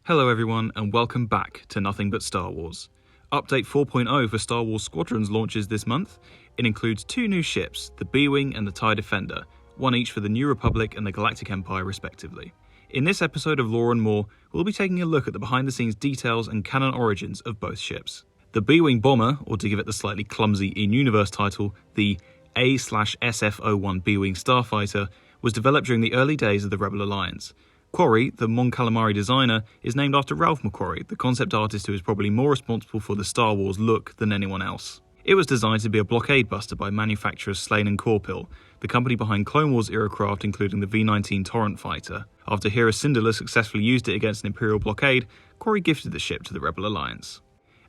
Hello everyone and welcome back to Nothing But Star Wars. Update 4.0 for Star Wars Squadrons launches this month. It includes two new ships, the B-Wing and the TIE Defender, one each for the New Republic and the Galactic Empire respectively. In this episode of Lore and More, we'll be taking a look at the behind-the-scenes details and canon origins of both ships. The B-Wing bomber, or to give it the slightly clumsy in-universe title, the A/SF-01 B-Wing starfighter, was developed during the early days of the Rebel Alliance. Quarry, the Mon Calamari designer, is named after Ralph McQuarrie, the concept artist who is probably more responsible for the Star Wars look than anyone else. It was designed to be a blockade buster by manufacturers Slane & Corpil, the company behind Clone Wars era craft including the V-19 Torrent fighter. After Hera Syndulla successfully used it against an Imperial blockade, Quarry gifted the ship to the Rebel Alliance.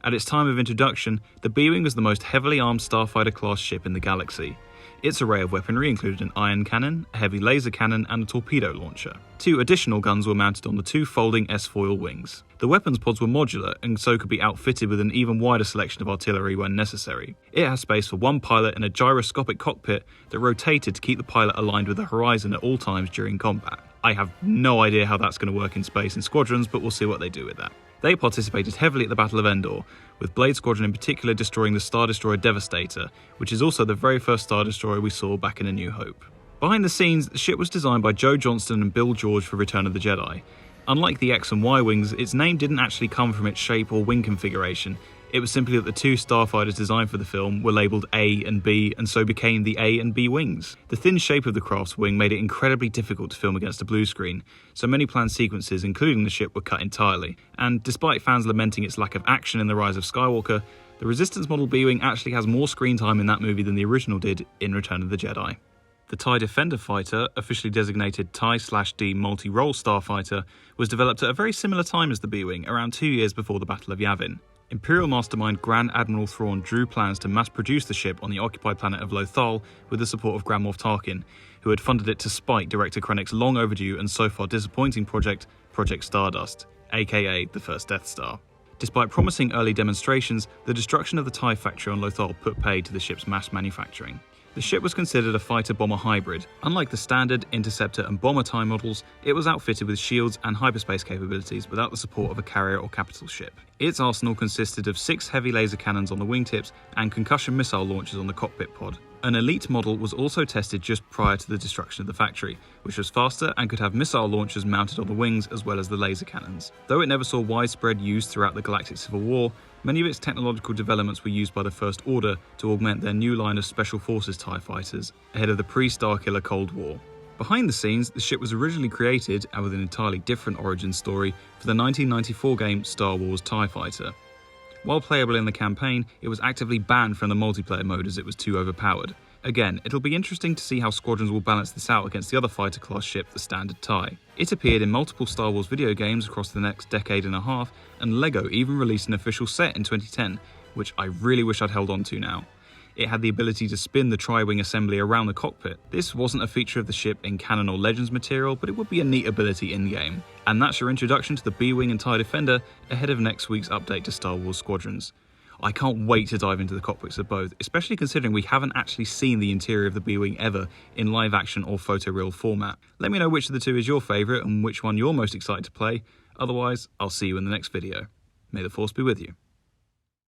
At its time of introduction, the B-Wing was the most heavily armed starfighter-class ship in the galaxy. Its array of weaponry included an ion cannon, a heavy laser cannon, and a torpedo launcher. Two additional guns were mounted on the two folding S-foil wings. The weapons pods were modular and so could be outfitted with an even wider selection of artillery when necessary. It has space for one pilot and a gyroscopic cockpit that rotated to keep the pilot aligned with the horizon at all times during combat. I have no idea how that's going to work in space in Squadrons, but we'll see what they do with that. They participated heavily at the Battle of Endor, with Blade Squadron in particular destroying the Star Destroyer Devastator, which is also the very first Star Destroyer we saw back in A New Hope. Behind the scenes, the ship was designed by Joe Johnston and Bill George for Return of the Jedi. Unlike the X and Y wings, its name didn't actually come from its shape or wing configuration. It was simply that the two starfighters designed for the film were labelled A and B and so became the A and B wings. The thin shape of the craft's wing made it incredibly difficult to film against a blue screen, so many planned sequences, including the ship, were cut entirely. And despite fans lamenting its lack of action in The Rise of Skywalker, the Resistance model B-Wing actually has more screen time in that movie than the original did in Return of the Jedi. The TIE Defender fighter, officially designated TIE/D Multi-Role Starfighter, was developed at a very similar time as the B-Wing, around 2 years before the Battle of Yavin. Imperial mastermind Grand Admiral Thrawn drew plans to mass-produce the ship on the occupied planet of Lothal with the support of Grand Moff Tarkin, who had funded it to spite director Krennic's long overdue and so far disappointing project, Project Stardust, aka the first Death Star. Despite promising early demonstrations, the destruction of the TIE factory on Lothal put paid to the ship's mass manufacturing. The ship was considered a fighter-bomber hybrid. Unlike the standard, interceptor and bomber TIE models, it was outfitted with shields and hyperspace capabilities without the support of a carrier or capital ship. Its arsenal consisted of 6 heavy laser cannons on the wingtips and concussion missile launchers on the cockpit pod. An elite model was also tested just prior to the destruction of the factory, which was faster and could have missile launchers mounted on the wings as well as the laser cannons. Though it never saw widespread use throughout the Galactic Civil War, many of its technological developments were used by the First Order to augment their new line of Special Forces TIE fighters ahead of the pre-Starkiller Cold War. Behind the scenes, the ship was originally created, and with an entirely different origin story, for the 1994 game Star Wars TIE Fighter. While playable in the campaign, it was actively banned from the multiplayer mode as it was too overpowered. Again, it'll be interesting to see how Squadrons will balance this out against the other fighter-class ship, the standard TIE. It appeared in multiple Star Wars video games across the next decade and a half, and LEGO even released an official set in 2010, which I really wish I'd held on to now. It had the ability to spin the tri-wing assembly around the cockpit. This wasn't a feature of the ship in canon or Legends material, but it would be a neat ability in-game. And that's your introduction to the B-Wing and TIE Defender ahead of next week's update to Star Wars Squadrons. I can't wait to dive into the cockpits of both, especially considering we haven't actually seen the interior of the B-Wing ever in live action or photoreal format. Let me know which of the two is your favourite and which one you're most excited to play. Otherwise, I'll see you in the next video. May the Force be with you.